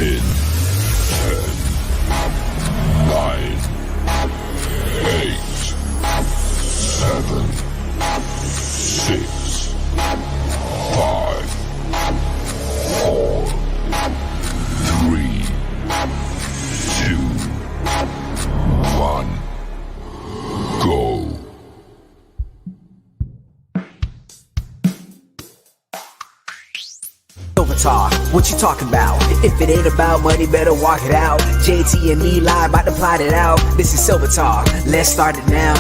In 10, 9, 8, 7, 6, 5, 4, 3, 2, 1, go. Talk, what you talking about? If it ain't about money, better walk it out. JT and Eli about to plot it out. This is Silver Talk. Let's start it now.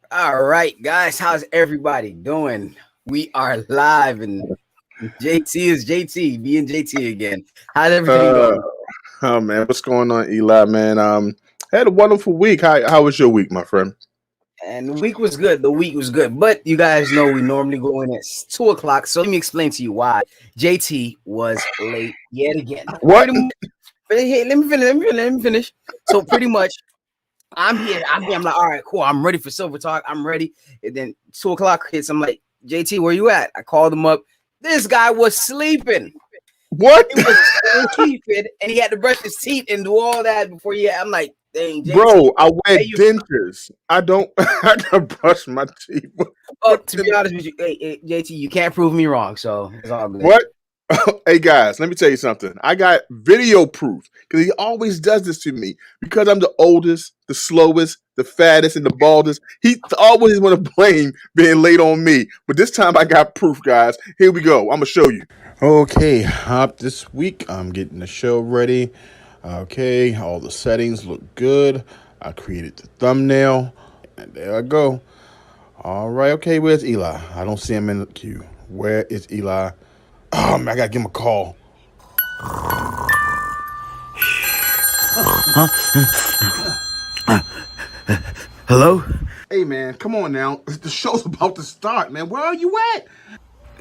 All right, guys, how's everybody doing? We are live, and JT is JT, me and JT again. How's everything going? Oh man, what's going on, Eli? Man, had a wonderful week. How was your week, my friend? And the week was good. But you guys know we normally go in at 2 o'clock. So let me explain to you why JT was late yet again. What? Hey, let me finish. So pretty much, I'm here. I'm like, all right, cool. I'm ready for Silver Talk. I'm ready. And then 2 o'clock hits. I'm like, JT, where you at? I called him up. This guy was sleeping. What? He was sleeping, and he had to brush his teeth and do all that before he. I'm like, dang, JT, bro, I wear dentures. I don't brush my teeth. Oh, to be honest with you, hey, JT, you can't prove me wrong, so it's all good. What? Hey guys, let me tell you something. I got video proof because he always does this to me because I'm the oldest, the slowest, the fattest, and the baldest. He always want to blame being late on me, but this time I got proof, guys. Here we go. I'm gonna show you. Okay, this week I'm getting the show ready. Okay, all the settings look good. I created the thumbnail, and there I go. All right, okay, where's Eli? I don't see him in the queue. Where is Eli? Oh man, I gotta give him a call. Hello? Hey man, come on now. The show's about to start, man. Where are you at?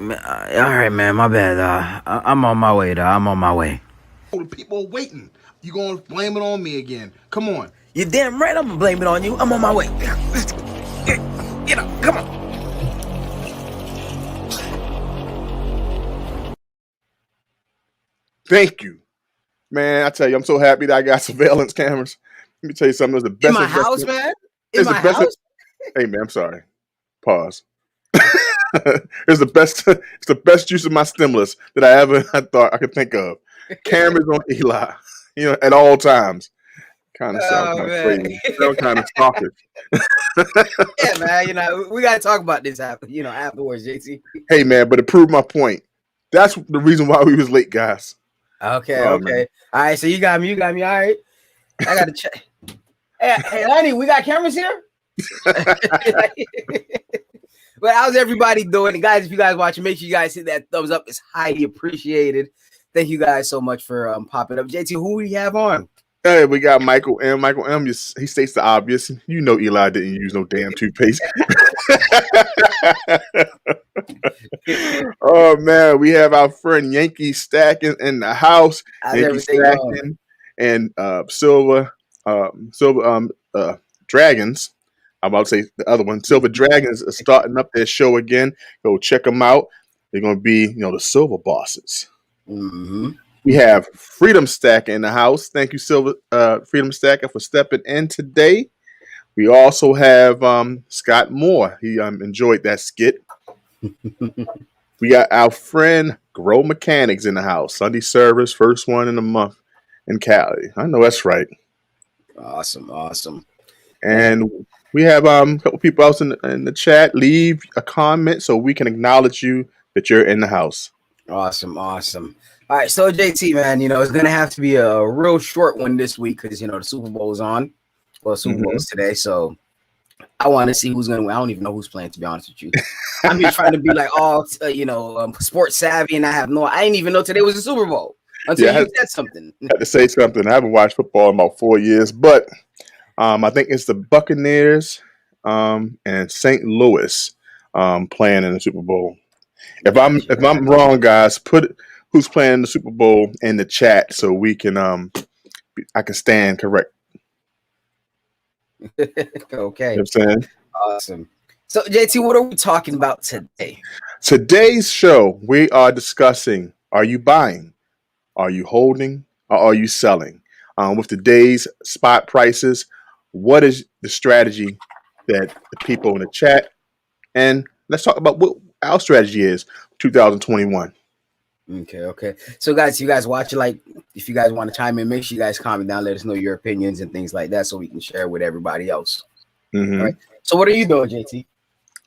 All right, man, my bad. I'm on my way, I'm on my way. Oh, the people are waiting. You gonna blame it on me again? Come on. You're damn right I'm gonna blame it on you. I'm on my way. Get up, come on. Thank you. Man, I tell you, I'm so happy that I got surveillance cameras. Let me tell you something. It's the best. In my house, man? In my house? Hey, man, I'm sorry. Pause. It's the best use of my stimulus that I thought I could think of. Cameras on Eli, at all times. Kind of sound kind of crazy. Sound kind of stalkish. Yeah, man. We gotta talk about this afterwards, JT. Hey, man, but to prove my point, that's the reason why we was late, guys. Okay. All right, so you got me. All right. I gotta check. Hey, honey, we got cameras here. But how's everybody doing? And guys, if you guys watching, make sure you guys hit that thumbs up. It's highly appreciated. Thank you guys so much for popping up. JT, who we have on? Hey, we got Michael M. Michael M. He states the obvious. You know Eli didn't use no damn toothpaste. Oh man, we have our friend Yankee Stacking in the house. How's Yankee Stacking and Silver Dragons. I'm about to say the other one. Silver Dragons are starting up their show again. Go check them out. They're gonna be, the Silver Bosses. Mm-hmm. We have Freedom Stacker in the house. Thank you, Freedom Stacker, for stepping in today. We also have Scott Moore. He enjoyed that skit. We got our friend Grow Mechanics in the house. Sunday service, first one in the month in Cali. I know that's right. Awesome. And we have a couple people else in the chat. Leave a comment so we can acknowledge you that you're in the house. Awesome. All right, so JT, man, it's gonna have to be a real short one this week because the Super Bowl's on. Well, Super Bowl's today, so I want to see who's gonna win. I don't even know who's playing, to be honest with you. I'm just trying to be like sports savvy, and I didn't even know today was a Super Bowl until you said something. I had to say something. I haven't watched football in about 4 years, but I think it's the Buccaneers and St. Louis playing in the Super Bowl. If I'm wrong, guys, put who's playing in the Super Bowl in the chat so we can I can stand correct. Okay, I'm saying? awesome. So, JT, what are we talking about today? Today's show, we are discussing, are you buying? Are you holding? Or are you selling? With today's spot prices, what is the strategy that the people in the chat, and let's talk about what our strategy is 2021. Okay. So, guys, you guys watch it. Like, if you guys want to chime in, make sure you guys comment down, let us know your opinions and things like that, so we can share with everybody else. All Mm-hmm. right. So, what are you doing, JT?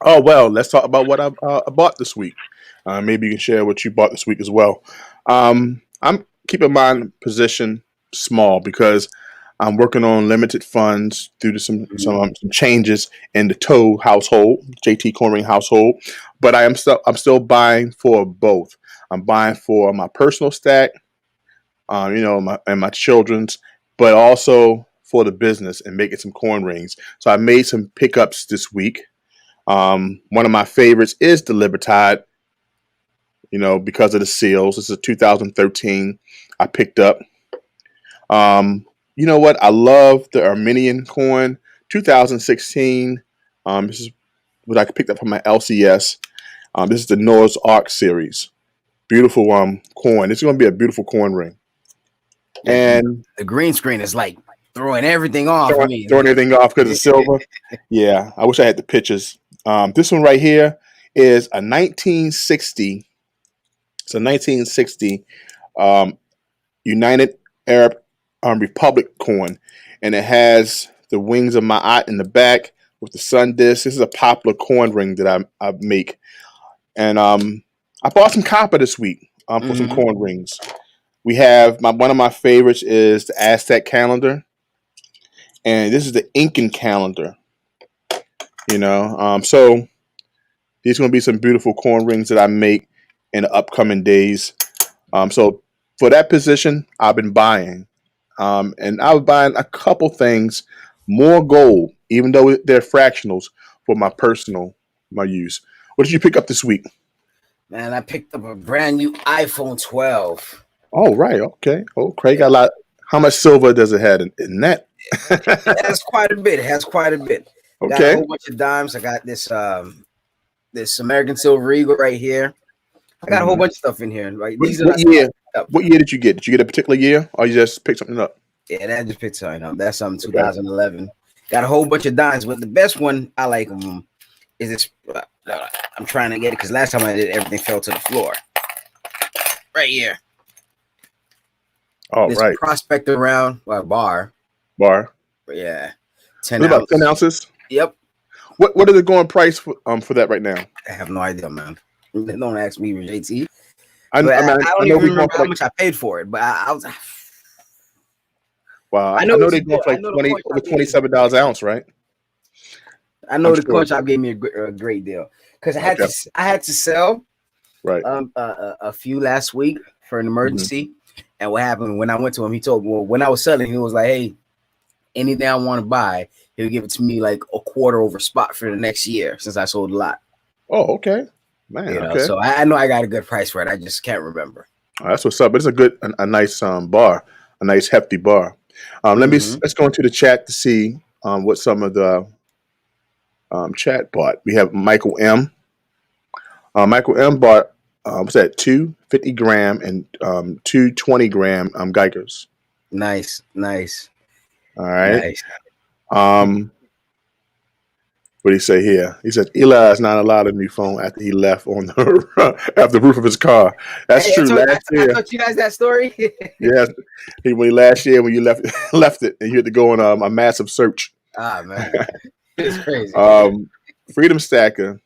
Oh, well, let's talk about what I bought this week. Maybe you can share what you bought this week as well. I'm keeping my position small because I'm working on limited funds due to some changes in the Toe household, JT Cornring household. But I'm still buying for both. I'm buying for my personal stack, my children's, but also for the business and making some corn rings. So I made some pickups this week. One of my favorites is the Libertad, because of the seals. This is a 2013 I picked up. You know what? I love the Armenian coin 2016. This is what I picked up from my LCS. This is the Noah's Ark series. Beautiful coin. This is going to be a beautiful coin ring. And the green screen is like throwing everything off for me. throwing everything off because of silver. Yeah, I wish I had the pictures. This one right here is a 1960. It's a 1960 United Arab Republic coin, and it has the wings of Ma'at in the back with the sun disk. This is a popular coin ring that I make, and I bought some copper this week for some coin rings. We have one of my favorites is the Aztec calendar, and this is the Incan calendar. So these are going to be some beautiful coin rings that I make in the upcoming days. So for that position, I've been buying. And I was buying a couple things, more gold, even though they're fractionals for my use. What did you pick up this week? Man, I picked up a brand new iPhone 12. Oh, right. Okay. Oh, Craig got a lot. How much silver does it have in that? It has quite a bit. Got a Okay. whole bunch of dimes. I got this American Silver Eagle right here. I got a whole bunch of stuff in here. Right, these What are year? What year did you get? Did you get a particular year, or you just picked something up? Yeah, that just picked something up. That's something 2011. Got a whole bunch of dimes, but the best one I like is this. I'm trying to get it because last time I did it, everything fell to the floor. Right here. Oh, this right. Prospector round bar. Bar. Yeah. 10 about 10 ounces. Yep. What are the going price for that right now? I have no idea, man. Don't ask me, JT. I don't even remember how much I paid for it, but I was. Wow, I know they go for like over $27 an ounce, right? I know the coin shop gave me a great deal because I had to sell right a few last week for an emergency. And what happened when I went to him, he told me, well, when I was selling, he was like, hey, anything I want to buy, he'll give it to me like a quarter over spot for the next year since I sold a lot. Oh, okay. Man, okay. So I know I got a good price for it. I just can't remember. Oh, that's what's up. But it's a nice bar, a nice hefty bar. Let's go into the chat to see what some of the chat bought. We have Michael M. Michael M. bought what's that? 2 50-gram and 2 20-gram Geigers. Nice. All right. Nice. What did he say here? He said Eli is not allowed a new phone after he left on the after the roof of his car. That's true. I told you guys that story. Yes, last year when you left it and you had to go on a massive search. Ah, man, it's crazy. Freedom Stacker.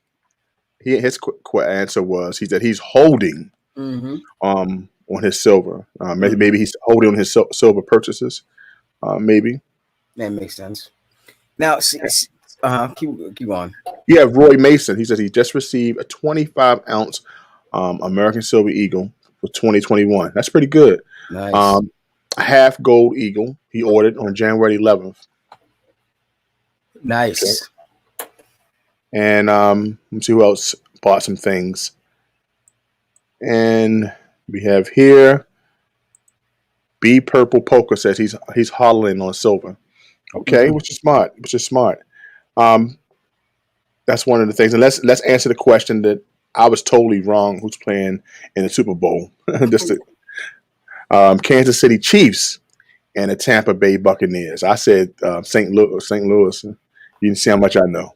His answer was he said he's holding on his silver. Maybe he's holding on his silver purchases. Maybe that makes sense. Now, keep on. You have Roy Mason. He said he just received a 25-ounce American Silver Eagle for 2021. That's pretty good. Nice. A half gold eagle he ordered on January 11th. Nice. Okay. And let's see who else bought some things. And we have here B Purple Poker says he's hodling on silver. Okay, which is smart. Which is smart. Um, that's one of the things. And let's answer the question that I was totally wrong. Who's playing in the Super Bowl? Just the Kansas City Chiefs and the Tampa Bay Buccaneers. I said St. Louis. St. Louis. You can see how much I know.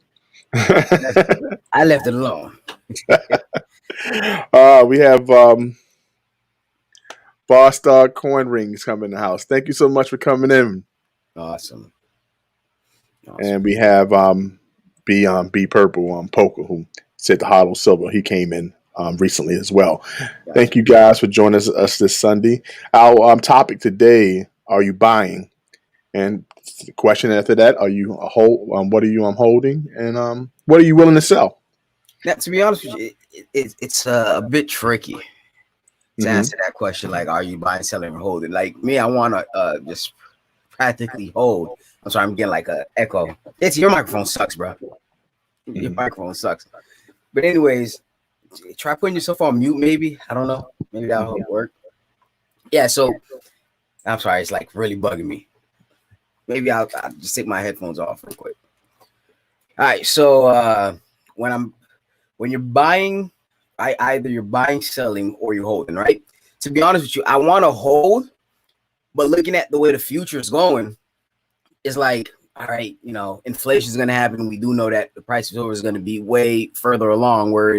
I left it alone. We have Bar Star Coin Rings coming in the house. Thank you so much for coming in. Awesome. And we have B Purple Poker, who said the Hollow Silver. He came in recently as well. Thank you guys for joining us this Sunday. Our topic today: are you buying? And the question after that: are you what are you holding? And what are you willing to sell? Now, to be honest with you, it's a bit tricky to answer that question. Like, are you buying, selling, or holding? Like me, I want to just practically hold. I'm sorry, I'm getting like a echo. It's your microphone sucks, bro. Your microphone sucks. But anyways, try putting yourself on mute. Maybe, I don't know. Maybe that'll work. Yeah. So I'm sorry, it's like really bugging me. Maybe I'll just take my headphones off real quick. All right. So when you're buying, either you're buying, selling, or you're holding, right? To be honest with you, I want to hold, but looking at the way the future is going, it's like, all right, inflation is going to happen. We do know that the price of silver is going to be way further along where,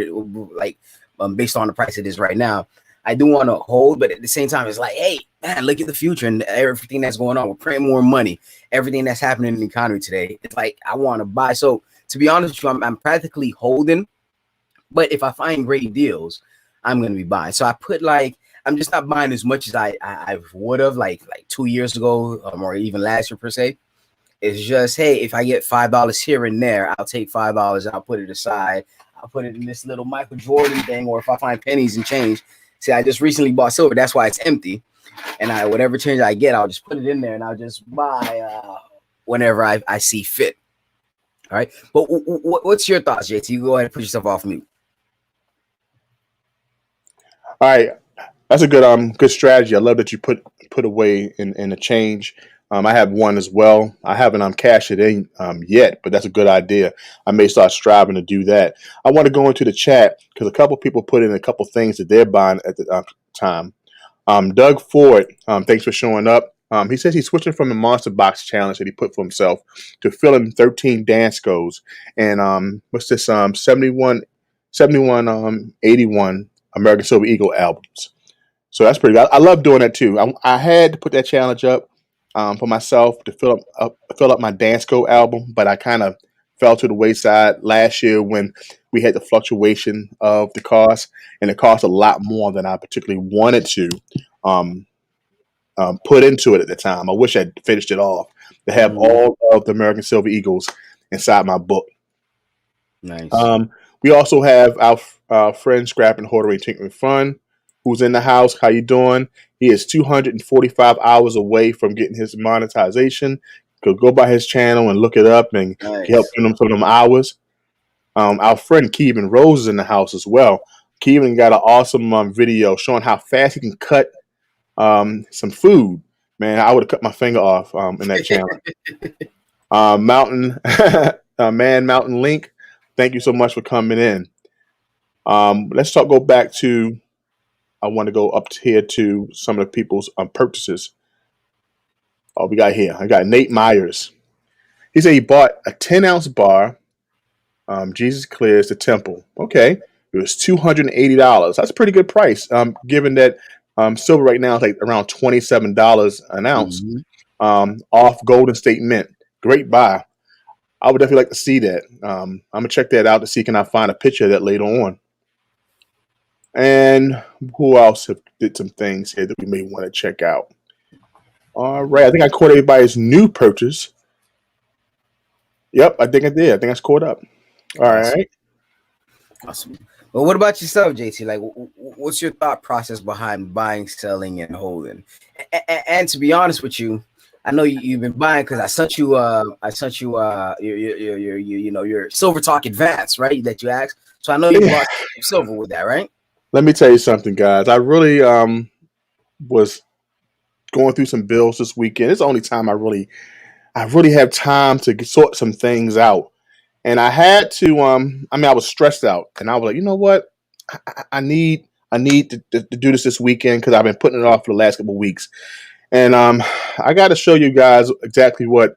based on the price it is right now. I do want to hold, but at the same time, it's like, hey, man, look at the future and everything that's going on. We're printing more money. Everything that's happening in the economy today. It's like I want to buy. So to be honest with you, I'm practically holding. But if I find great deals, I'm going to be buying. So I put I'm just not buying as much as I would have like 2 years ago or even last year per se. It's just, hey, if I get $5 here and there, I'll take $5 and I'll put it aside. I'll put it in this little Michael Jordan thing, or if I find pennies and change. See, I just recently bought silver. That's why it's empty. And whatever change I get, I'll just put it in there and I'll just buy whenever I see fit. All right. But what's your thoughts, JT? You go ahead and put yourself off mute. All right, that's a good strategy. I love that you put away in a change. I have one as well. I haven't cashed it in yet, but that's a good idea. I may start striving to do that. I want to go into the chat because a couple people put in a couple things that they're buying at the time. Doug Ford, thanks for showing up. He says he's switching from the Monster Box challenge that he put for himself to filling 13 Danskos and what's this 71 81 American Silver Eagle albums. So that's pretty good. I love doing that too. I had to put that challenge up for myself to fill up my Dansko album, but I kind of fell to the wayside last year when we had the fluctuation of the cost, and it cost a lot more than I particularly wanted to put into it at the time. I wish I'd finished it off to have all of the American Silver Eagles inside my book. Nice. We also have our friend Scrapping Hoarding Tinkering Fun, who's in the house. How you doing? He is 245 hours away from getting his monetization. Go by his channel and look it up and help him for them hours. Our friend Keevan Rose is in the house as well. Keevan got an awesome video showing how fast he can cut some food. Man, I would have cut my finger off in that channel. Mountain Link, thank you so much for coming in. Let's go back to, I want to go up here to some of the people's purchases. Oh, we got here. I got Nate Myers. He said he bought a 10-ounce bar. Jesus Clears the Temple. Okay. It was $280. That's a pretty good price, given that silver right now is like around $27 an ounce off Golden State Mint. Great buy. I would definitely like to see that. I'm going to check that out to see can I find a picture of that later on. And who else did some things here that we may want to check out? All right. I think I caught everybody's new purchase. Yep, I think I did. I think I caught up. All right. Awesome. Well, what about yourself, JT? Like, what's your thought process behind buying, selling, and holding? And to be honest with you, I know you've been buying because I sent you your Silver Talk Advance, right? That you asked. So I know you bought silver with that, right? Let me tell you something, guys. I really was going through some bills this weekend. It's the only time I really I really have time to sort some things out. And I had to, I was stressed out, and I was like, you know what? I need to do this weekend because I've been putting it off for the last couple of weeks. And I got to show you guys exactly what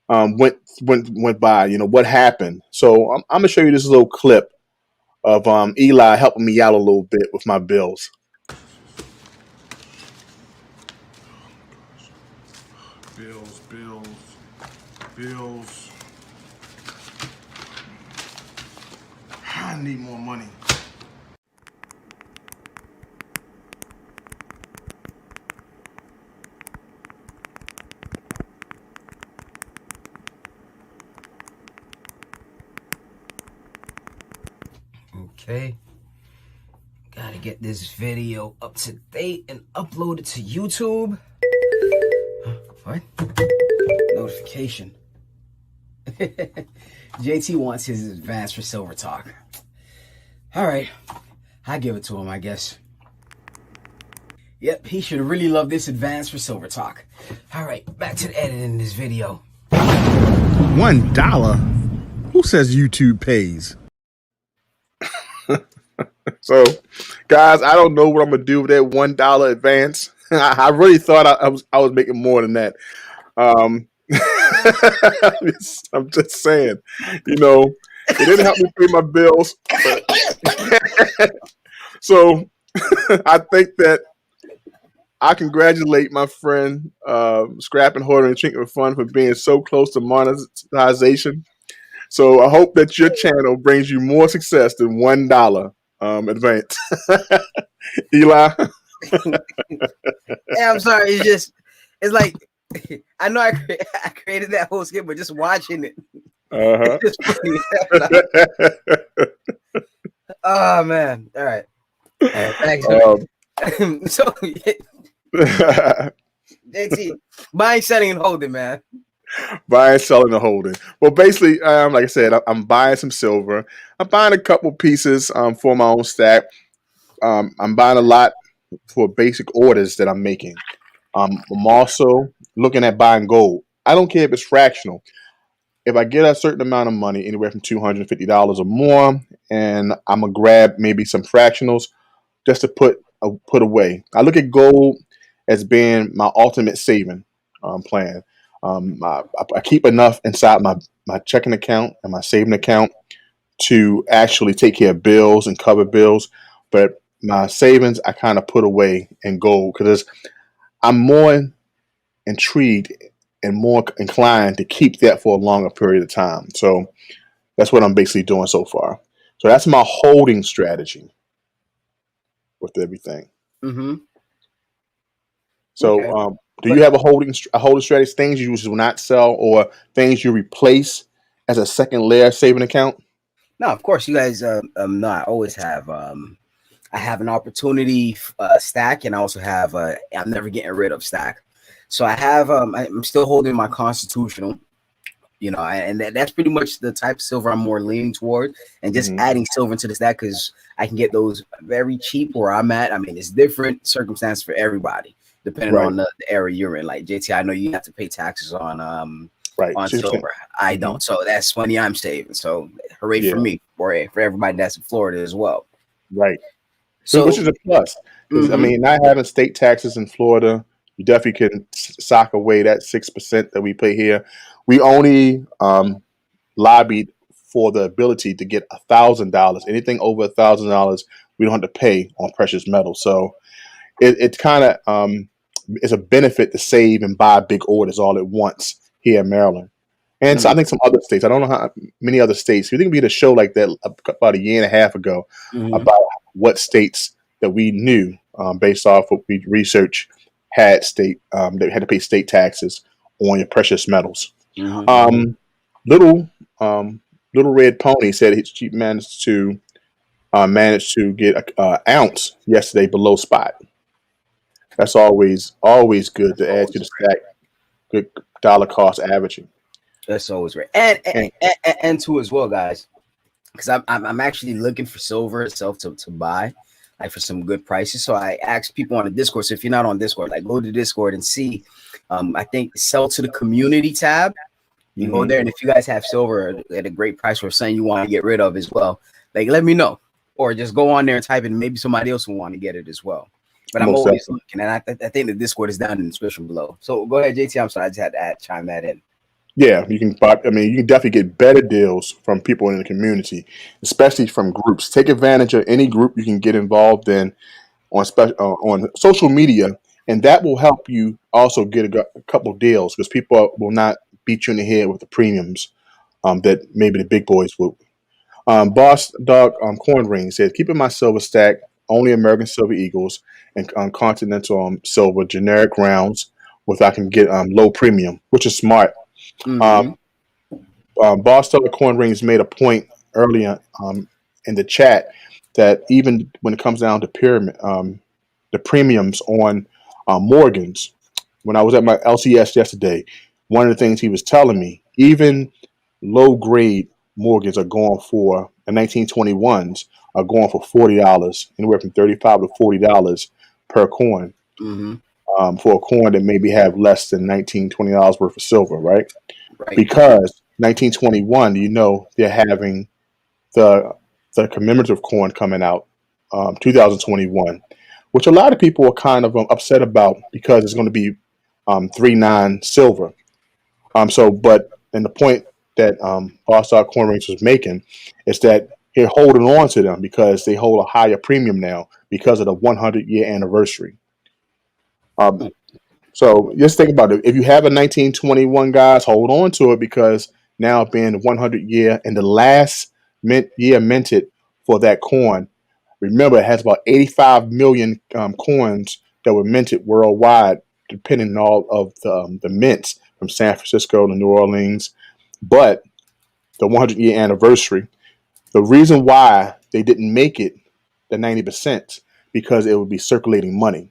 went by. You know what happened. So I'm gonna show you this little clip of Eli helping me out a little bit with my bills. Bills. I need more money. Okay. Gotta get this video up to date and upload it to YouTube. What? Notification. JT wants his advance for Silver Talk. All right. I give it to him, I guess. Yep, he should really love this advance for Silver Talk. All right, back to the editing in this video. $1? Who says YouTube pays? So, guys, I don't know what I'm gonna do with that $1 advance. I really thought I was making more than that. I'm just saying, you know, it didn't help me pay my bills. So I think that I congratulate my friend Scrap and Hoarder and Trinket for Fun for being so close to monetization. So I hope that your channel brings you more success than $1 advance. Eli. Yeah, I'm sorry. It's like I know I created that whole skit, but just watching it, it's just funny. Oh man! All right. Thanks. So, JT, buying, selling, and holding, man. Buying, selling, and holding. Well, basically, like I said, I'm buying some silver. I'm buying a couple pieces for my own stack. I'm buying a lot for basic orders that I'm making. I'm also looking at buying gold. I don't care if it's fractional. If I get a certain amount of money, anywhere from $250 or more, and I'm gonna grab maybe some fractionals just to put away. I look at gold as being my ultimate saving plan. I keep enough inside my checking account and my saving account to actually take care of bills and cover bills, but my savings I kind of put away in gold because I'm more intrigued and more inclined to keep that for a longer period of time. So that's what I'm basically doing so far. So that's my holding strategy with everything. Mm-hmm. So Okay. do you have a holding strategy, things you will not sell or things you replace as a second layer saving account? No, of course, you guys. No, I always have. I have an opportunity stack, and I also have. I'm never getting rid of stack. So I have. I'm still holding my constitutional. You know, and that's pretty much the type of silver I'm more leaning toward, and just adding silver into the stack because I can get those very cheap where I'm at. I mean, it's different circumstances for everybody depending on the area you're in. Like JT, I know you have to pay taxes on on silver. I don't, so that's money I'm saving. So hooray for me, for everybody that's in Florida as well. Right. So which is a plus. I mean, not having state taxes in Florida, you definitely can sock away that 6% that we pay here. We only lobbied for the ability to get $1,000. Anything over $1,000, we don't have to pay on precious metal. So it kind of is a benefit to save and buy big orders all at once here in Maryland. And so I think some other states, I don't know how many other states. We think we did a show like that about a year and a half ago about what states that we knew based off what we researched had state that had to pay state taxes on your precious metals. Little Red Pony said she managed to get an ounce yesterday below spot. That's always good to add to the stack. Good dollar cost averaging. That's always right, and too as well, guys, because I'm actually looking for silver itself to buy. like for some good prices. So I asked people on the Discord. So if you're not on Discord, like go to Discord and see. I think sell to the community tab. You go there, and if you guys have silver at a great price or something you want to get rid of as well, like let me know, or just go on there and type it, and maybe somebody else will want to get it as well. But I'm Most always definitely. looking, and I think the Discord is down in the description below. So go ahead, JT. I'm sorry, I just had to chime that in. Yeah, you can buy. I mean, you can definitely get better deals from people in the community, especially from groups. Take advantage of any group you can get involved in on social media, and that will help you also get a couple deals because people will not beat you in the head with the premiums that maybe the big boys will. Boss Dog Corn Ring said, keeping my silver stack, only American Silver Eagles and Continental Silver generic rounds, with I can get low premium, which is smart. Mm-hmm. Boss Dog Corn Rings made a point earlier in the chat that even when it comes down to the premiums on Morgans, when I was at my LCS yesterday, one of the things he was telling me, even low grade Morgans are going for the 1921s are going for $40, anywhere from $35 to $40 per coin. Mm-hmm. For a coin that maybe have less than $19-20 worth of silver, right? Right. Because 1921, they're having the commemorative coin coming out, 2021, which a lot of people are kind of upset about because it's going to be 3.9 silver. But the point that Boss Dog Corn Rings was making is that they're holding on to them because they hold a higher premium now because of the 100-year anniversary. So just think about it. If you have a 1921, guys, hold on to it because now being 100 year and the last year minted for that coin, remember it has about 85 million coins that were minted worldwide, depending on all of the mints from San Francisco to New Orleans. But the 100-year anniversary, the reason why they didn't make it the 90% because it would be circulating money.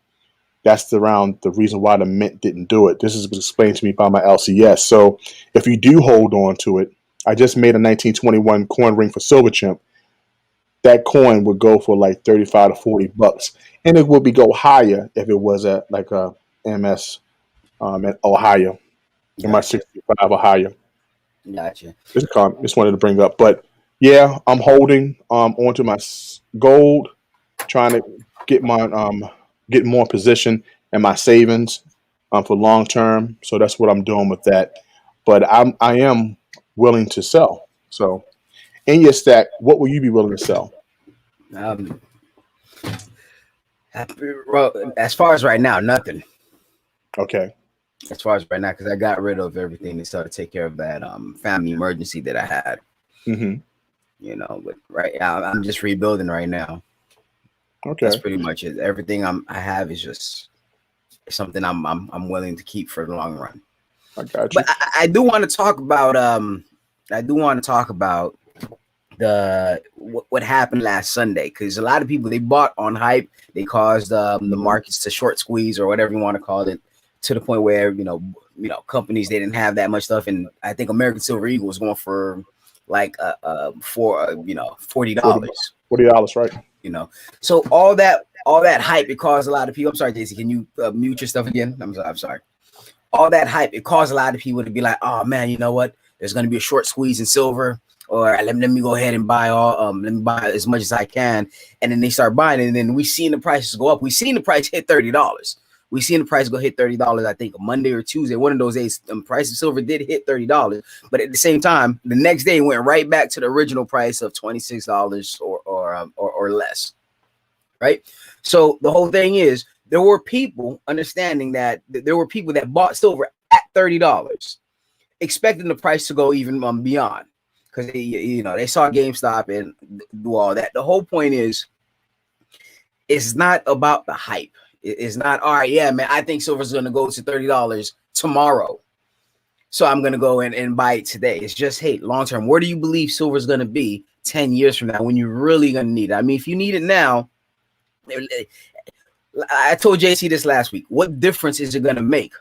That's around the reason why the mint didn't do it. This is explained to me by my LCS. So if you do hold on to it, I just made a 1921 coin ring for Silver Chimp. That coin would go for like 35 to $40, and it would go higher if it was at like a MS or higher, MS Gotcha. 65 or higher. Gotcha. Just wanted to bring up, but yeah, I'm holding onto my gold, trying to get get more position in my savings for long term. So that's what I'm doing with that. But I am willing to sell. So in your stack, what will you be willing to sell? Um, well, as far as right now, nothing. Okay. As far as right now, because I got rid of everything to start to take care of that family emergency that I had. Mm-hmm. But right now I'm just rebuilding right now. Okay. That's pretty much it. Everything I have is just something I'm willing to keep for the long run. I got you. But I do want to talk about what happened last Sunday, because a lot of people, they bought on hype. They caused the markets to short squeeze or whatever you want to call it, to the point where companies, they didn't have that much stuff, and I think American Silver Eagle was going for like $40. $40, right? So all that hype, it caused a lot of people. I'm sorry, JC, can you mute your stuff again? I'm sorry. All that hype, it caused a lot of people to be like, oh man, you know what? There's going to be a short squeeze in silver, or let me go ahead and buy let me buy as much as I can. And then they start buying it, and then we seen the prices go up. We seen the price hit $30. We seen the price go hit $30, I think, Monday or Tuesday. One of those days, the price of silver did hit $30. But at the same time, the next day it went right back to the original price of $26 or less. Right? So the whole thing is, there were people understanding that there were people that bought silver at $30, expecting the price to go even beyond, because they saw GameStop and do all that. The whole point is, it's not about the hype. It's not, all right, yeah, man, I think silver's going to go to $30 tomorrow, so I'm going to go and buy it today. It's just, hey, long term, where do you believe silver's going to be 10 years from now when you're really going to need it? I mean, if you need it now, I told JC this last week, what difference is it going to make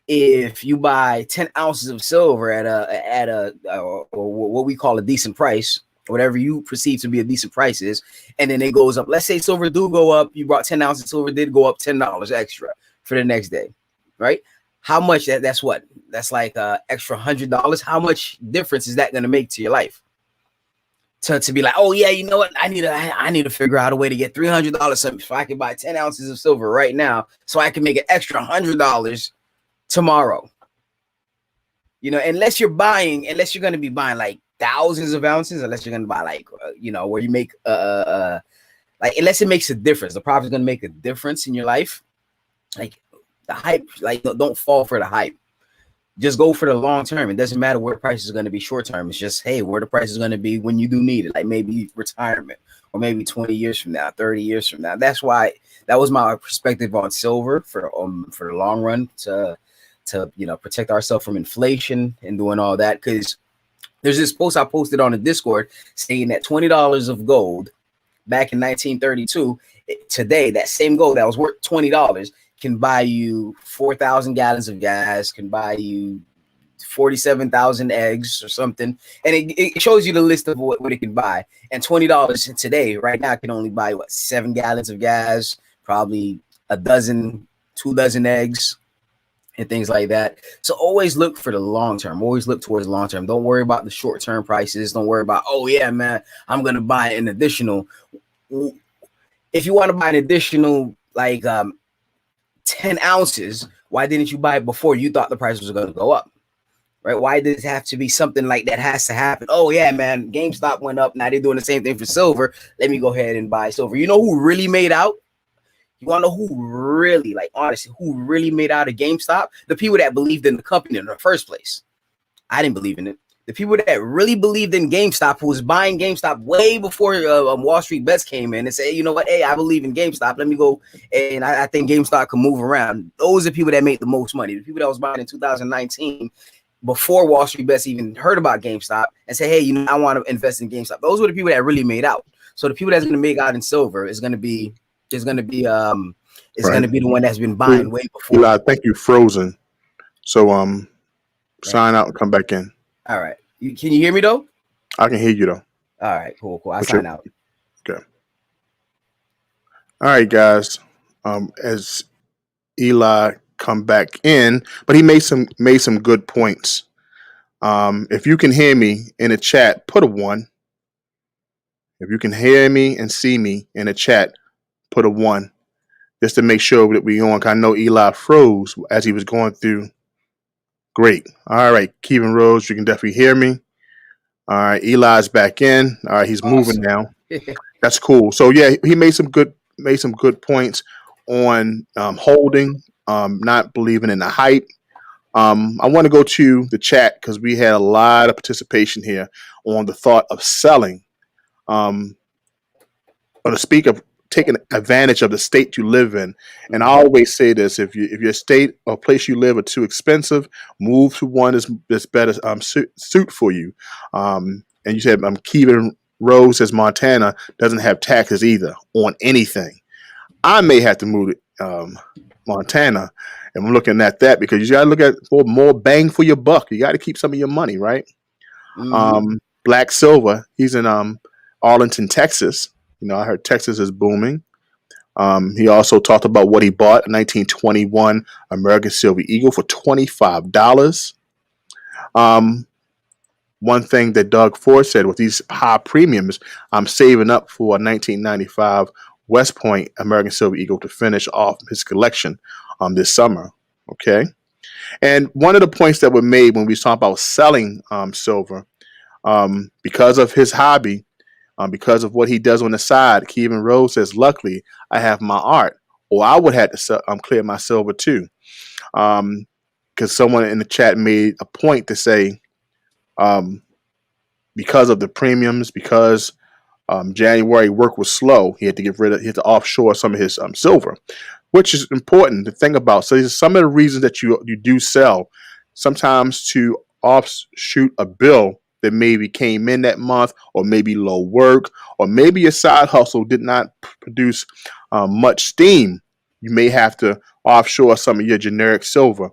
if you buy 10 ounces of silver at a or what we call a decent price, whatever you perceive to be a decent price is, and then it goes up. Let's say silver do go up. You brought 10 ounces, silver did go up $10 extra for the next day, right? How much that's what? That's like extra $100. How much difference is that going to make to your life? To be like, oh yeah, you know what? I need to figure out a way to get $300 so I can buy 10 ounces of silver right now, so I can make an extra $100 tomorrow. You know, unless you're going to be buying like thousands of ounces, unless you're going to buy like, where you make, like, unless it makes a difference, the profit's going to make a difference in your life. Like the hype, like don't fall for the hype. Just go for the long term. It doesn't matter where the price is going to be short term. It's just, hey, where the price is going to be when you do need it, like maybe retirement or maybe 20 years from now, 30 years from now. That's why that was my perspective on silver for the long run to protect ourselves from inflation and doing all that. Because there's this post I posted on the Discord saying that $20 of gold back in 1932, today, that same gold that was worth $20 can buy you 4,000 gallons of gas, can buy you 47,000 eggs or something. And it shows you the list of what it can buy. And $20 today, right now, can only buy 7 gallons of gas, probably 2 dozen eggs, and things like that. So always look for the long term. Always look towards long term. Don't worry about the short term prices. Don't worry about, oh yeah, man, I'm going to buy an additional. If you want to buy an additional, like, 10 ounces, why didn't you buy it before you thought the price was going to go up? Right? Why does it have to be something like that has to happen? Oh yeah, man, GameStop went up. Now they're doing the same thing for silver. Let me go ahead and buy silver. You know who really made out? You want to know who really, like, honestly, who really made out of GameStop? The people that believed in the company in the first place. I didn't believe in it. The people that really believed in GameStop, who was buying GameStop way before Wall Street Bets came in and say, you know what, hey, I believe in GameStop. Let me go, and I think GameStop can move around. Those are the people that make the most money. The people that was buying in 2019 before Wall Street Bets even heard about GameStop and say, hey, I want to invest in GameStop. Those were the people that really made out. So the people that's going to make out in silver is going to be going to be the one that's been buying way before. Eli, I think you frozen. So sign out and come back in. All right. Can you hear me though? I can hear you though. All right, cool. I sign out. Okay. All right, guys. As Eli come back in, but he made some good points. If you can hear me in the chat, put a 1. If you can hear me and see me in the chat, put a 1, just to make sure that we on. I know Eli froze as he was going through. Great. All right, Kevin Rose, you can definitely hear me. All right, Eli's back in. All right, he's moving now. That's cool. So yeah, he made some good points on holding, not believing in the hype. I want to go to the chat because we had a lot of participation here on the thought of selling. On the speak of taking advantage of the state you live in. And I always say this: if your state or place you live are too expensive, move to one that's better suit for you. And you said Kevin Rose says Montana doesn't have taxes either on anything. I may have to move to Montana, and I'm looking at that because you got to look at for more bang for your buck. You got to keep some of your money, right? Mm-hmm. Black Silver, he's in Arlington, Texas. I heard Texas is booming. He also talked about what he bought, a 1921 American Silver Eagle for $25. One thing that Doug Ford said with these high premiums, I'm saving up for a 1995 West Point American Silver Eagle to finish off his collection this summer. Okay. And one of the points that were made when we talk about selling silver, because of his hobby, because of what he does on the side, Kevin Rose says, luckily, I have my art, or I would have to clear my silver too. Because someone in the chat made a point to say, because of the premiums, because January work was slow, he had to offshore some of his silver, which is important to think about. So these are some of the reasons that you do sell, sometimes to offshoot a bill that maybe came in that month, or maybe low work, or maybe your side hustle did not produce much steam. You may have to offshore some of your generic silver.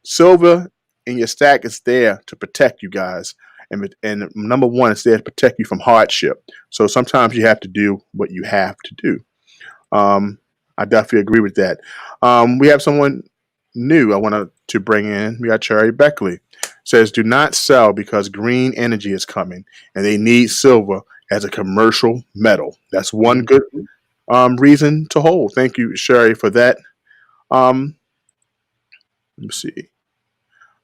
Silver in your stack is there to protect you guys. And number one, it's there to protect you from hardship. So sometimes you have to do what you have to do. I definitely agree with that. We have someone new I wanted to bring in. We got Cherry Beckley. Says, do not sell because green energy is coming and they need silver as a commercial metal. That's one good reason to hold. Thank you, Sherry, for that. Let me see.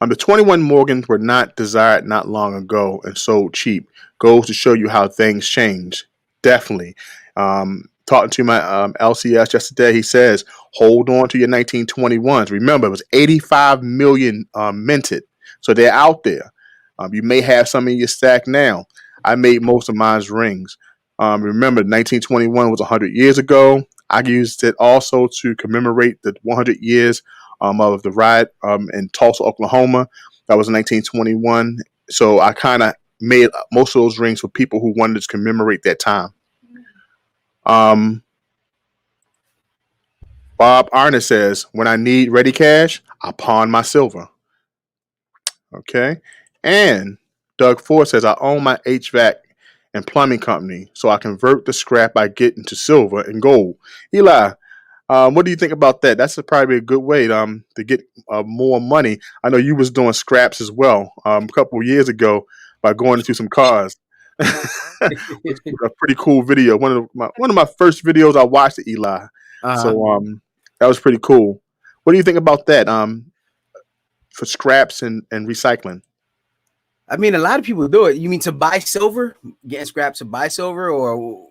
The 21 Morgans were not desired not long ago and sold cheap. Goes to show you how things change. Definitely. Talking to my LCS yesterday, he says, hold on to your 1921s. Remember, it was 85 million minted. So they're out there. You may have some in your stack now. I made most of mine's rings. Remember, 1921 was 100 years ago. I used it also to commemorate the 100 years of the riot in Tulsa, Oklahoma. That was 1921. So I kind of made most of those rings for people who wanted to commemorate that time. Bob Arnett says, when I need ready cash, I pawn my silver. Okay. And Doug Ford says, I own my HVAC and plumbing company, so I convert the scrap I get into silver and gold. Eli, what do you think about that? That's probably a good way to get more money. I know you was doing scraps as well a couple of years ago by going into some cars. It's a pretty cool video. One of my first videos I watched, Eli. So that was pretty cool. What do you think about that? For scraps and recycling. I mean, a lot of people do it. You mean to buy silver, getting scraps to buy silver, or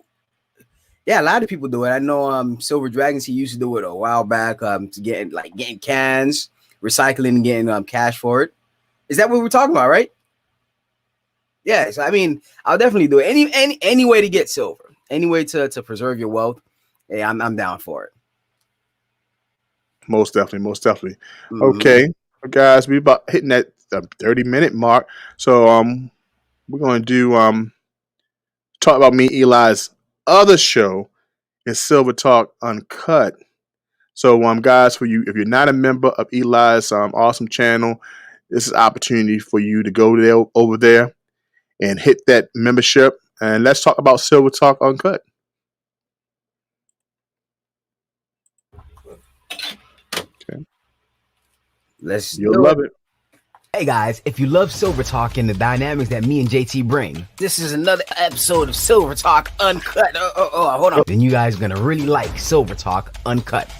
yeah, a lot of people do it. I know Silver Dragons, he used to do it a while back to getting cans, recycling and getting cash for it. Is that what we're talking about, right? Yes, I mean, I'll definitely do it. Any way to get silver, any way to preserve your wealth. Hey, I'm down for it. Most definitely. Mm-hmm. Okay, guys, we about hitting that 30-minute mark. So we're going to do talk about me, Eli's other show is Silver Talk Uncut. So guys, for you, if you're not a member of Eli's awesome channel, this is an opportunity for you to go there over there and hit that membership, and let's talk about Silver Talk Uncut. Okay. You'll love it. Hey guys, if you love Silver Talk and the dynamics that me and JT bring, this is another episode of Silver Talk Uncut. Hold on. Then you guys are going to really like Silver Talk Uncut.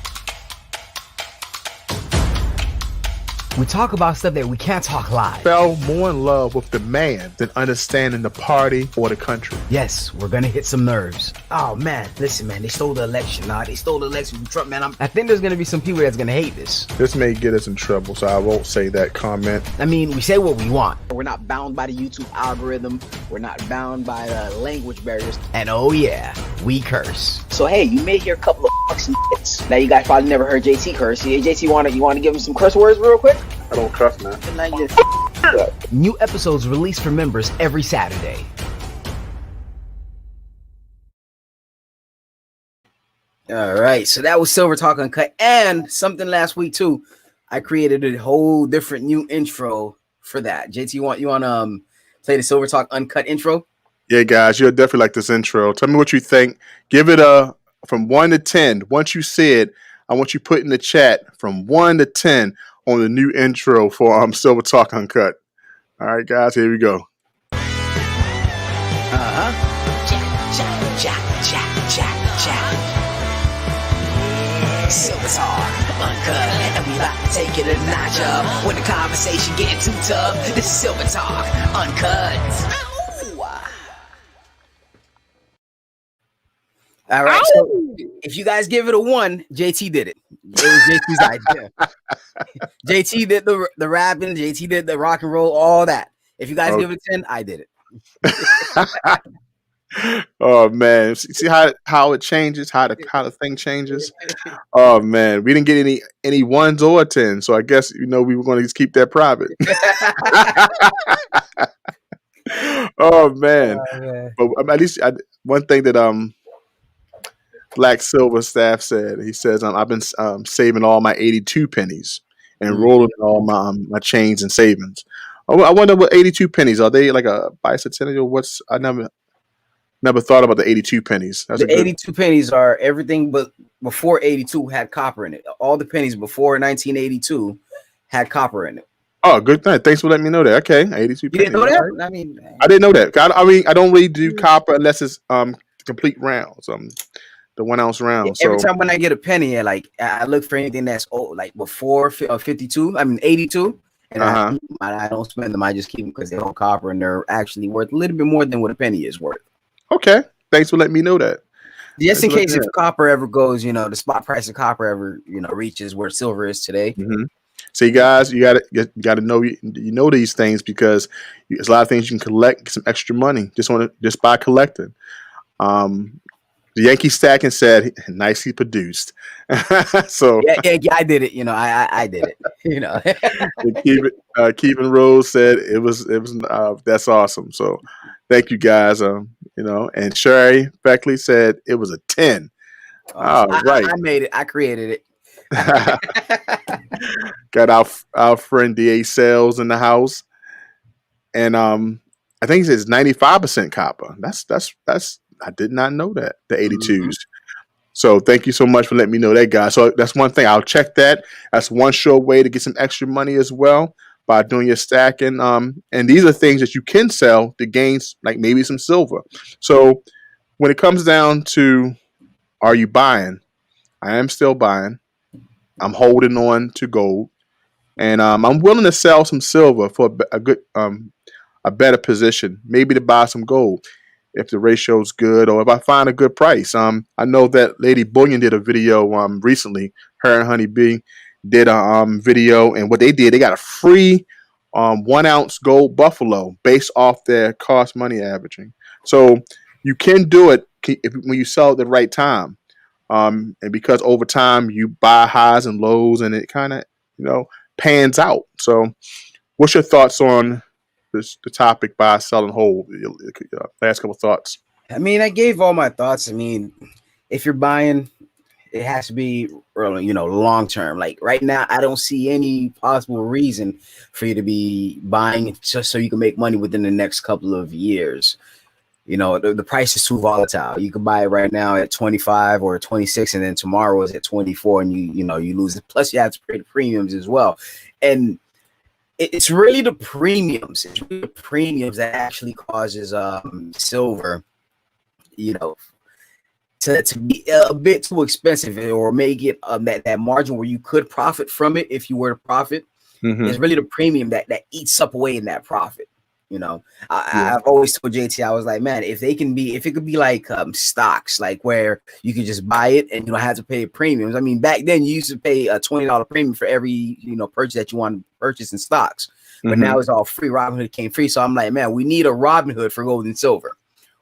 We talk about stuff that we can't talk live. Fell more in love with the man than understanding the party or the country. Yes, we're going to hit some nerves. Oh, man. Listen, man. They stole the election. They stole the election from Trump, man. I think there's going to be some people that's going to hate this. This may get us in trouble, so I won't say that comment. I mean, we say what we want. We're not bound by the YouTube algorithm. We're not bound by the language barriers. And oh, yeah, we curse. So, hey, you may hear a couple of fucks and shits. Now, you guys probably never heard JT curse. Hey, JT, you want to give him some curse words real quick? I don't cuss, man. New episodes released for members every Saturday. All right, so that was Silver Talk Uncut, and something last week too. I created a whole different new intro for that. JT, you want to play the Silver Talk Uncut intro? Yeah, guys, you'll definitely like this intro. Tell me what you think. Give it a from 1 to 10. Once you see it, I want you to put in the chat from 1 to 10 on the new intro for Silver Talk Uncut. All right, guys, here we go. Silver Talk Uncut, and we about to take it a notch up. When the conversation getting too tough, this is Silver Talk Uncut. All right, so if you guys give it a 1, JT did it. It was JT's idea. JT did the rapping, JT did the rock and roll, all that. If you guys give it a 10, I did it. Oh man, see how it changes, how the thing changes. Oh man, we didn't get any 1s or 10s, so I guess we were going to just keep that private. Oh man, but at least one thing that Black Silver staff said, he says, I've been saving all my 82 pennies and rolling all my chains and savings. I wonder what 82 pennies are. They like a bicentennial? What's I never thought about the 82 pennies. That's a The good. 82 pennies are everything but before 82 had copper in it. All the pennies before 1982 had copper in it. Oh, good thing. Thanks for letting me know that. Okay, 82 You didn't pennies. know All that? right. I mean, I didn't know that. I mean, I don't really do copper unless it's complete rounds. The 1 ounce round. every So time when I get a penny, I look for anything that's old, like before 52. I mean 82, and uh huh. I don't spend them. I just keep them because they hold copper and they're actually worth a little bit more than what a penny is worth. Okay. Thanks for letting me know that. Just Thanks in for letting case me if know cause ever goes, the spot price of copper ever, reaches where silver is today. that. See, guys, you gotta know you know these things because there's a lot of things you can collect, get some extra money just by collecting. Um, the Yankee stacking said nicely produced. So Yeah, I did it. I did it. Keeping Rose said it was that's awesome. So thank you guys. And Sherry Beckley said it was a 10. Awesome. All I right. made it. I created it. Got our friend DA Sales in the house. And I think it says 95% copper. That's I did not know that. The Mhm. 82s. So thank you so much for letting me know that, guys. So that's one thing. I'll check that. That's one sure way to get some extra money as well by doing your stacking. And these are things that you can sell to gain like maybe some silver. So when it comes down to are you buying? I am still buying. I'm holding on to gold. And I'm willing to sell some silver for a good a better position, maybe to buy some gold if the ratio is good or if I find a good price. I know that Lady Bullion did a video recently. Her and Honey B did a video, and what they did, they got a free 1 ounce gold buffalo based off their cost money averaging. So you can do it when you sell at the right time. And because over time you buy highs and lows, and it kind of pans out. So, what's your thoughts on the topic buy, sell, and hold? Last couple thoughts. I mean, I gave all my thoughts. I mean, if you're buying, it has to be early, long term. Like right now, I don't see any possible reason for you to be buying just so you can make money within the next couple of years. The price is too volatile. You can buy it right now at 25 or 26, and then tomorrow is at 24, and you lose it. Plus, you have to pay the premiums as well. And it's really the premiums. It's really the premiums that actually causes silver, you know, to be a bit too expensive or make it that margin where you could profit from it if you were to profit. It's really the premium that eats up away in that profit. I've always told JT, I was like, man, if it could be like stocks, like where you can just buy it and you don't have to pay premiums. I mean, back then you used to pay a $20 premium for every purchase that you want to purchase in stocks, but now it's all free. Robinhood came free, so I'm like, man, we need a Robinhood for gold and silver,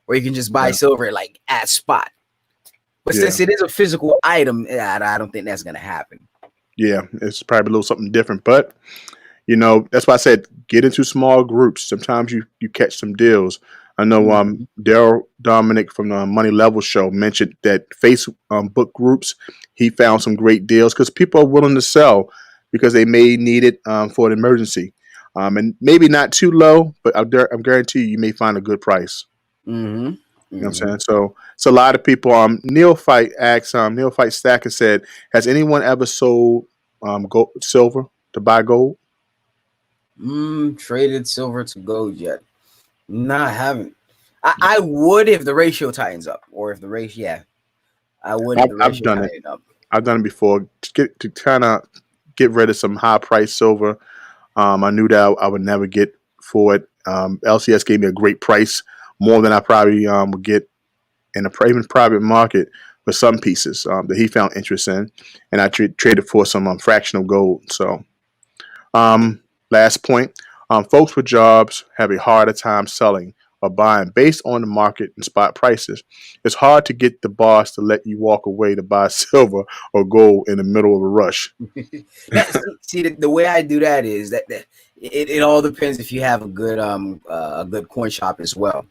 where you can just buy silver like at spot. But since it is a physical item, I don't think that's gonna happen. Yeah, it's probably a little something different, but that's why I said get into small groups. Sometimes you catch some deals. I know Daryl Dominic from the Money Level Show mentioned that Facebook groups, he found some great deals because people are willing to sell because they may need it for an emergency. And maybe not too low, but I'm guarantee you may find a good price. Mm-hmm. You know what I'm saying? So a lot of people, Neophyte asked, Neophyte Stacker said, has anyone ever sold gold, silver to buy gold? Traded silver to gold yet? No, I haven't. I would if the ratio tightens up, or if the ratio, I would if the I've ratio done it. tightened up. I've done it before to kind of get rid of some high price silver. I knew that I would never get for it. LCS gave me a great price, more than I probably would get in a even private market for some pieces that he found interest in, and I traded for some fractional gold. So, last point, folks with jobs have a harder time selling or buying based on the market and spot prices. It's hard to get the boss to let you walk away to buy silver or gold in the middle of a rush. See, the way I do that is that it all depends if you have a good coin shop as well.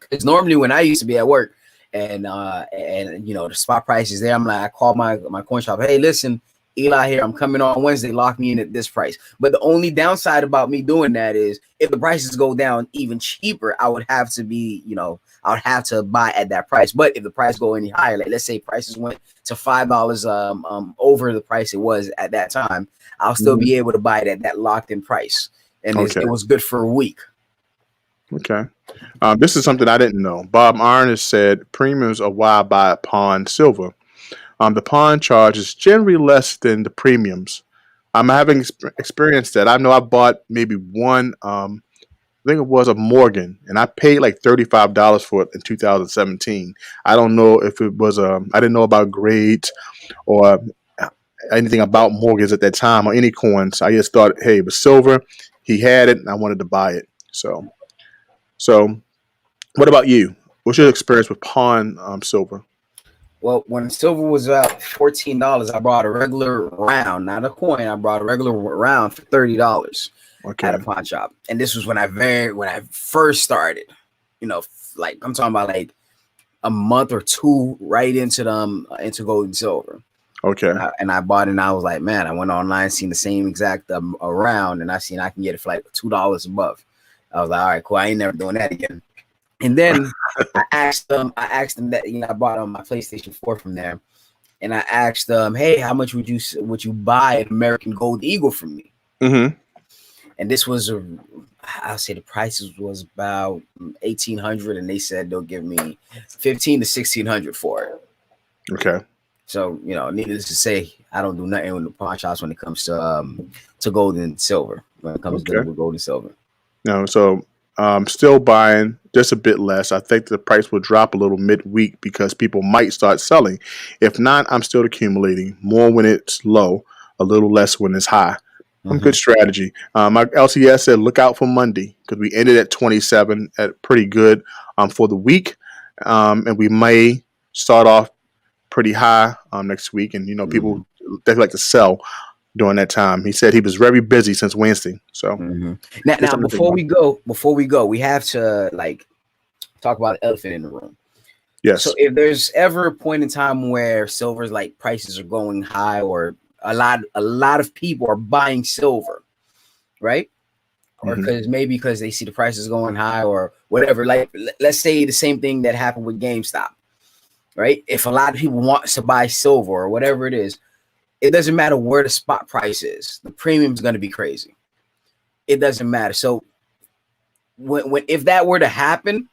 Because normally when I used to be at work and the spot price is there, I'm like, I call my coin shop, hey, listen, Eli here, I'm coming on Wednesday, lock me in at this price. But the only downside about me doing that is if the prices go down even cheaper, I would have to be, I would have to buy at that price. But if the price go any higher, like let's say prices went to $5 over the price it was at that time, I'll still be able to buy it at that locked in price. And it was good for a week. Okay. This is something I didn't know. Bob Iron has said premiums are why I buy pawn silver. The pawn charge is generally less than the premiums. I'm having experienced that. I know I bought maybe one, I think it was a Morgan, and I paid like $35 for it in 2017. I don't know if it was, I didn't know about grades or anything about mortgages at that time or any coins. I just thought, hey, it was silver. He had it, and I wanted to buy it. So what about you? What's your experience with pawn silver? Well, when silver was about $14, I bought a regular round, not a coin. I bought a regular round for $30 at a pawn shop, and this was when I first started. Like I'm talking about like a month or two right into gold and silver. Okay. And I bought it, and I was like, man, I went online, seen the same exact round, and I can get it for like $2 above. I was like, all right, cool. I ain't never doing that again. And then I asked them that, I bought my PlayStation 4 from there, and I asked them, hey, how much would you buy an American Gold Eagle from me? Mm-hmm. And this was I'll say the prices was about $1,800, and they said they'll give me $1,500 to $1,600 for it. Okay. So needless to say, I don't do nothing with the pawn shops when it comes to gold and silver. When it comes to gold and silver. No, so still buying just a bit less. I think the price will drop a little midweek because people might start selling. If not, I'm still accumulating more when it's low, a little less when it's high. Good strategy. My LCS said look out for Monday because we ended at 27 at pretty good for the week, and we may start off pretty high next week. And people they like to sell during that time. He said he was very busy since Wednesday. So now before we go, we have to talk about the elephant in the room. Yes. So if there's ever a point in time where silver's prices are going high, or a lot of people are buying silver, right? Or because they see the prices going high or whatever. Like let's say the same thing that happened with GameStop, right? If a lot of people want to buy silver or whatever it is, it doesn't matter where the spot price is. The premium is going to be crazy. It doesn't matter. So if that were to happen,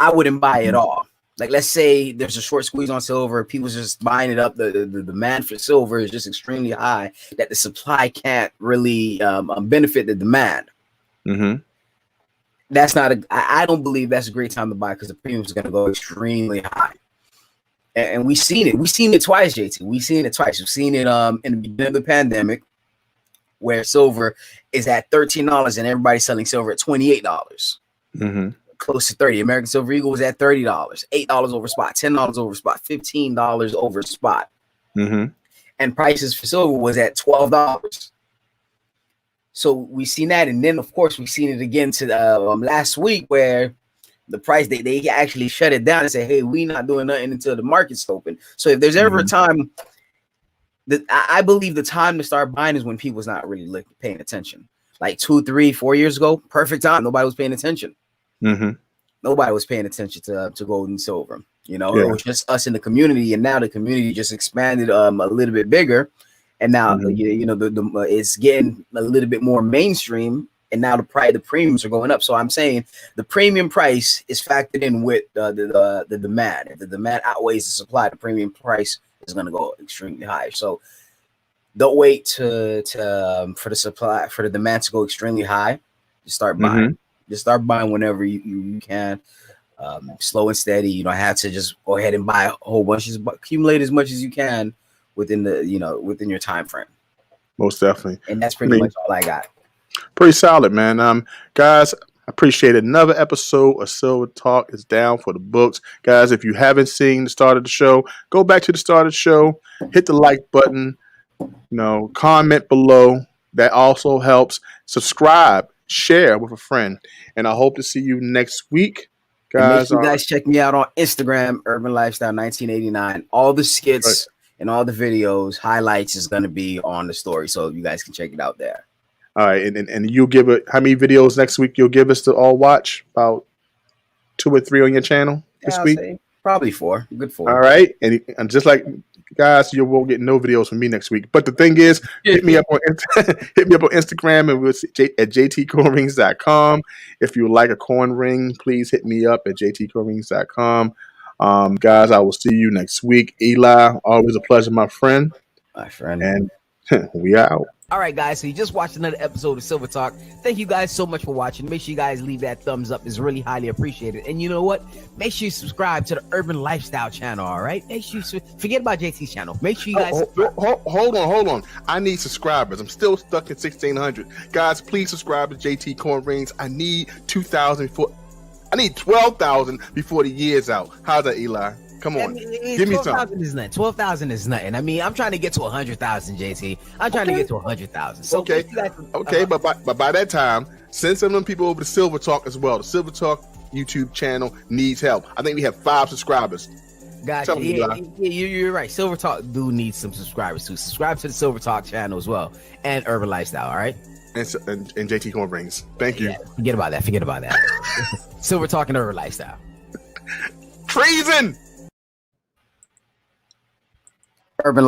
I wouldn't buy it all. Like, let's say there's a short squeeze on silver. People's just buying it up. The demand for silver is just extremely high that the supply can't really benefit the demand. That's not I don't believe that's a great time to buy because the premium is going to go extremely high. And we've seen it. We've seen it twice, JT. We've seen it twice. We've seen it in the beginning of the pandemic where silver is at $13 and everybody's selling silver at $28. Close to 30. American Silver Eagle was at $30, $8 over spot, $10 over spot, $15 over spot. And prices for silver was at $12. So we've seen that. And then, of course, we've seen it again to last week where the price, they actually shut it down and say, hey, we're not doing nothing until the market's open. So if there's ever a time that I believe the time to start buying is when people's not really paying attention. Like 2, 3, 4 years ago, perfect time. Nobody was paying attention. Nobody was paying attention to gold and silver. It was just us in the community, and now the community just expanded a little bit bigger, and now it's getting a little bit more mainstream, and now the premiums are going up. So I'm saying the premium price is factored in with the demand. If the demand outweighs the supply, the premium price is going to go extremely high. So don't wait for the demand to go extremely high. Just start buying. Just start buying whenever you can. Slow and steady. You don't have to just go ahead and buy a whole bunch. Just accumulate as much as you can within within your time frame. Most definitely. And that's pretty much all I got. Pretty solid, man. Guys, I appreciate another episode of Silver Talk is down for the books. Guys, if you haven't seen the start of the show, go back to the start of the show, hit the like button, comment below. That also helps. Subscribe, share with a friend. And I hope to see you next week. Guys, make sure you guys check me out on Instagram, Urban Lifestyle 1989. All the skits and all the videos, highlights is going to be on the story. So you guys can check it out there. All right. And you'll give it how many videos next week you'll give us to all watch? About 2 or 3 on your channel this I'll week? say probably 4. Good 4. All right. And just like guys, you won't get no videos from me next week. But the thing is, hit me up on Instagram and we'll see at jtcoinrings.com. If you like a coin ring, please hit me up at jtcoinrings.com. Guys, I will see you next week. Eli, always a pleasure, my friend. My friend. And we are out. All right, guys. So you just watched another episode of Silver Talk. Thank you guys so much for watching. Make sure you guys leave that thumbs up. It's really highly appreciated. And you know what? Make sure you subscribe to the Urban Lifestyle channel. All right. Make sure you forget about JT's channel. Make sure you guys. Hold on. I need subscribers. I'm still stuck at 1,600. Guys, please subscribe to JT Coin Rings. I need 2,000 I need 12,000 before the year's out. How's that, Eli? Come on, give me some. 12,000 is nothing. 12,000 is nothing. I mean, I'm trying to get to 100,000, JT. I'm trying to get to 100,000. So okay, but by that time, send some of them people over to Silver Talk as well. The Silver Talk YouTube channel needs help. I think we have 5 subscribers. Gotcha. You're right. Silver Talk do need some subscribers too. Subscribe to the Silver Talk channel as well, and Urban Lifestyle. All right. And JT Coin Rings. Thank you. Yeah, forget about that. Silver Talk and Urban Lifestyle. Treason. Urban